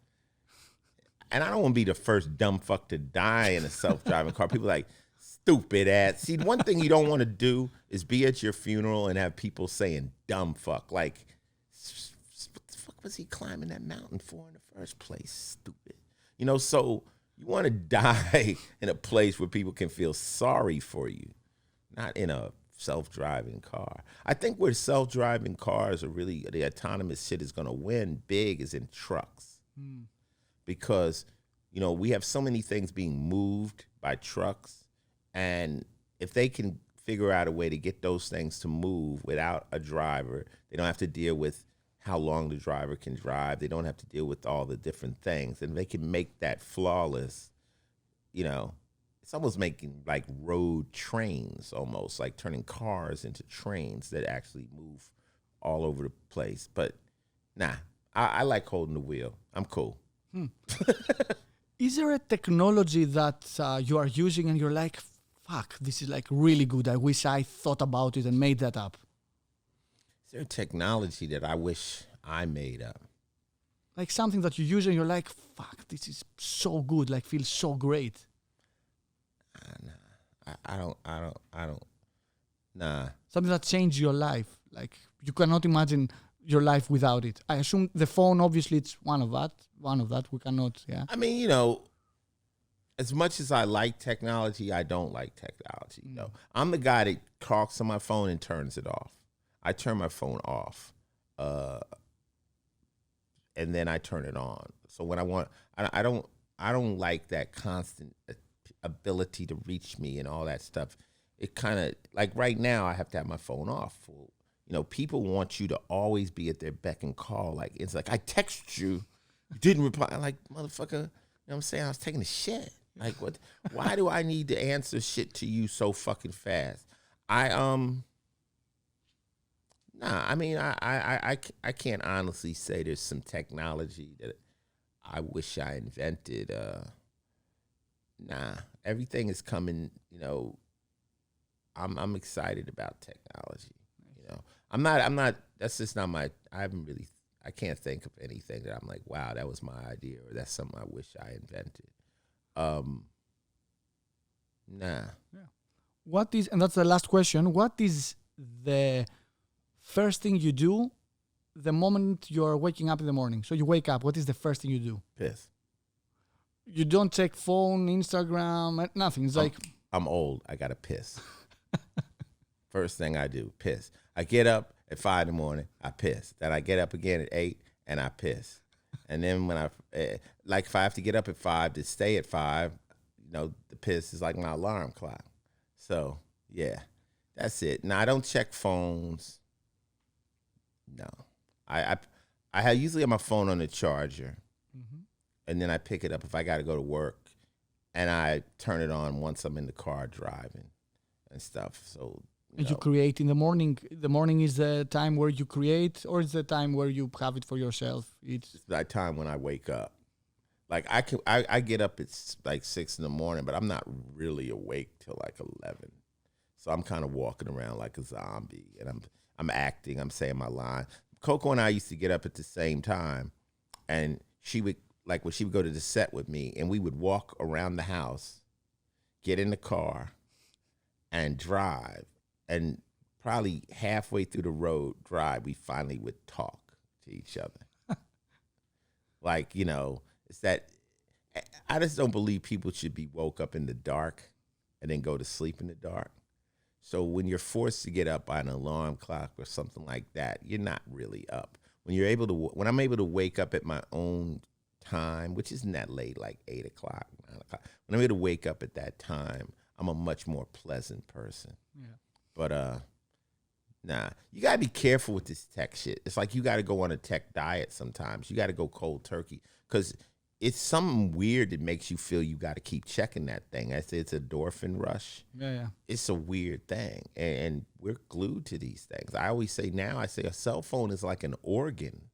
And I don't want to be the first dumb fuck to die in a self-driving car. People are like, stupid ass. See, one thing you don't want to do is be at your funeral and have people saying dumb fuck. Like, what the fuck was he climbing that mountain for in the first place? Stupid. So you want to die in a place where people can feel sorry for you, not in a self-driving car. I think where self-driving cars are really, the autonomous shit is going to win big is in trucks. Because, you know, we have so many things being moved by trucks, and if they can figure out a way to get those things to move without a driver, they don't have to deal with how long the driver can drive. They don't have to deal with all the different things, and they can make that flawless. You know, it's almost making like road trains, almost like turning cars into trains that actually move all over the place. But nah, I like holding the wheel. I'm cool. Is there a technology that you are using and you're like, fuck, this is like really good. I wish I thought about it and made that up. Is there a technology that I wish I made up? Like something that you use and you're like, fuck, this is so good. Like feels so great. Nah, I don't. Nah. Something that changed your life. Like you cannot imagine your life without it. I assume the phone, obviously, it's one of that. We cannot, yeah. I mean, you know, as much as I like technology, I don't like technology. No, I'm the guy that talks on my phone and turns it off. I turn my phone off, and then I turn it on. So when I want, I don't like that constant ability to reach me and all that stuff. It kind of like right now, I have to have my phone off. You know, people want you to always be at their beck and call. Like it's like I text you, you didn't reply. I'm like, motherfucker, you know what I'm saying? I was taking a shit. Like what? Why do I need to answer shit to you so fucking fast? Nah, I mean, I can't honestly say there's some technology that I wish I invented. Nah, everything is coming, you know, I'm excited about technology. You know, I'm not, that's just not my, I can't think of anything that I'm like, wow, that was my idea, or that's something I wish I invented. Nah. Yeah. What is, and that's the last question, what is the first thing you do the moment you're waking up in the morning? So you wake up, what is the first thing you do? Piss. You don't check phone, Instagram, nothing. It's like... I'm old. I got to piss. First thing I do, piss. I get up at 5 in the morning, I piss. Then I get up again at 8 and I piss. And then when like if I have to get up at 5 to stay at 5, you know, the piss is like my alarm clock. So, yeah, that's it. Now, I don't check phones. No. I usually have my phone on the charger. And then I pick it up if I got to go to work, and I turn it on once I'm in the car driving and stuff. So you create in the morning. The morning is the time where you create, or is the time where you have it for yourself? It's that time when I wake up. Like I get up at like 6 in the morning, but I'm not really awake till like 11. So I'm kind of walking around like a zombie, and I'm acting. I'm saying my line. Coco and I used to get up at the same time, and she would. Like when she would go to the set with me, and we would walk around the house, get in the car, and drive. And probably halfway through the road drive, we finally would talk to each other. Like, you know, it's that I just don't believe people should be woke up in the dark and then go to sleep in the dark. So when you're forced to get up by an alarm clock or something like that, you're not really up. When I'm able to wake up at my own time, which isn't that late, like 8 o'clock, 9 o'clock. When I'm able to wake up at that time, I'm a much more pleasant person. Yeah. But nah, you gotta be careful with this tech shit. It's like you gotta go on a tech diet sometimes. You gotta go cold turkey because it's something weird that makes you feel you gotta keep checking that thing. I say it's a endorphin rush. Yeah. It's a weird thing, and we're glued to these things. I always say a cell phone is like an organ.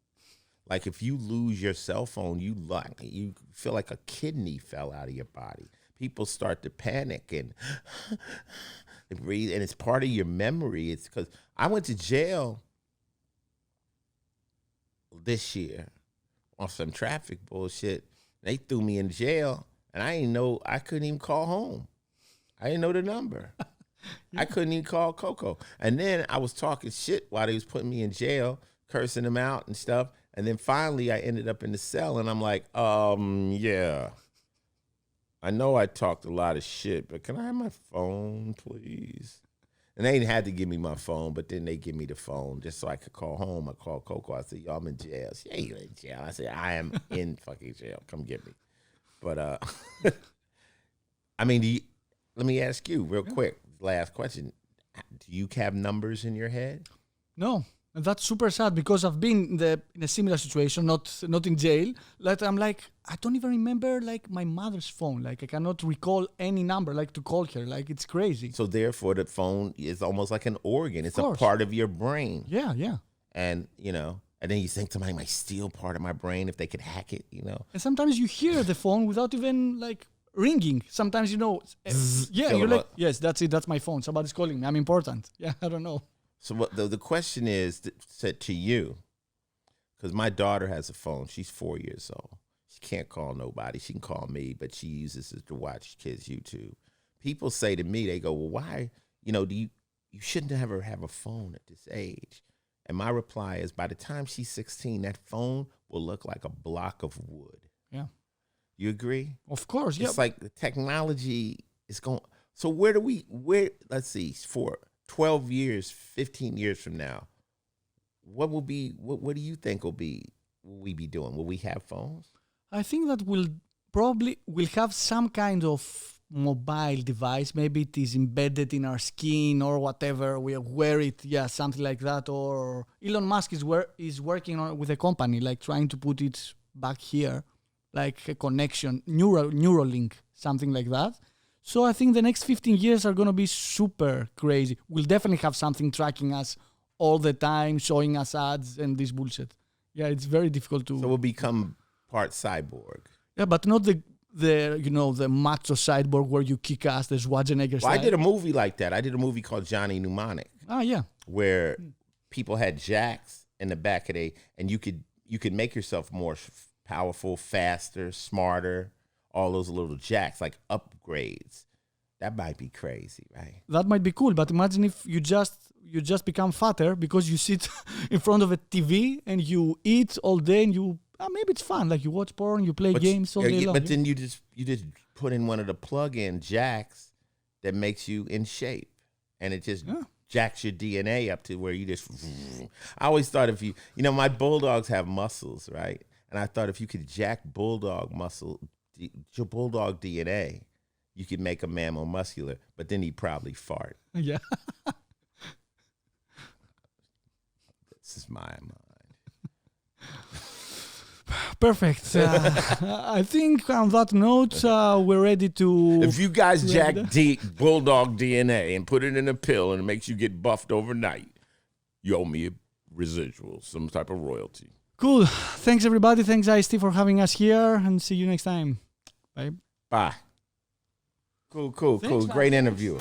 Like if you lose your cell phone, you feel like a kidney fell out of your body. People start to panic and breathe, and it's part of your memory. It's because I went to jail this year on some traffic bullshit. They threw me in jail, and I couldn't even call home. I didn't know the number. I couldn't even call Coco. And then I was talking shit while they was putting me in jail, cursing them out and stuff. And then finally I ended up in the cell, and I'm like, yeah. I know I talked a lot of shit, but can I have my phone, please? And they had to give me my phone, but then they give me the phone just so I could call home. I called Coco. I said, yo, I'm in jail. She ain't in jail. I said, I am in fucking jail. Come get me. But, I mean, let me ask you real quick, last question. Do you have numbers in your head? No. And that's super sad because I've been in a similar situation, not in jail. Like I'm like, I don't even remember like my mother's phone. Like I cannot recall any number like to call her. Like it's crazy. So therefore the phone is almost like an organ. It's a part of your brain. Yeah, yeah. And, you know, and then you think somebody might steal part of my brain if they could hack it, you know. And sometimes you hear the phone without even like ringing. Sometimes, you know, you're like, yes, that's it. That's my phone. Somebody's calling me. I'm important. Yeah, I don't know. So what the question is said to you, because my daughter has a phone. She's 4 years old. She can't call nobody. She can call me, but she uses it to watch kids' YouTube. People say to me, they go, well, why, you know, you shouldn't ever have a phone at this age. And my reply is, by the time she's 16, that phone will look like a block of wood. Yeah. You agree? Of course, yeah. It's like the technology is going. So let's see, for 12 years, 15 years from now, what do you think will we be doing? Will we have phones? I think that we'll have some kind of mobile device. Maybe it is embedded in our skin or whatever. We wear it, yeah, something like that. Or Elon Musk is working on with a company, like trying to put it back here, like a connection, Neuralink, something like that. So I think the next 15 years are going to be super crazy. We'll definitely have something tracking us all the time, showing us ads and this bullshit. Yeah, it's very difficult to... So we'll become part cyborg. Yeah, but not the macho cyborg where you kick ass, the Schwarzenegger style. I did a movie like that. I did a movie called Johnny Mnemonic. Ah, yeah. Where people had jacks in the back of and you could make yourself more powerful, faster, smarter. All those little jacks, like upgrades. That might be crazy, right? That might be cool, but imagine if you just become fatter because you sit in front of a TV and you eat all day and maybe it's fun. Like you watch porn, you play games all day long. But then you just put in one of the plug-in jacks that makes you in shape, and it just jacks your DNA up to where you just. I always thought if my bulldogs have muscles, right? And I thought if you could jack bulldog muscle. Your bulldog DNA, you could make a man more muscular, but then he'd probably fart. Yeah. This is my mind. Perfect. I think on that note, we're ready to... If you guys jack bulldog DNA and put it in a pill and it makes you get buffed overnight, you owe me a residual, some type of royalty. Cool. Thanks, everybody. Thanks, Ice-T, for having us here, and see you next time. Bye. Bye. Cool. Thanks, Great interview.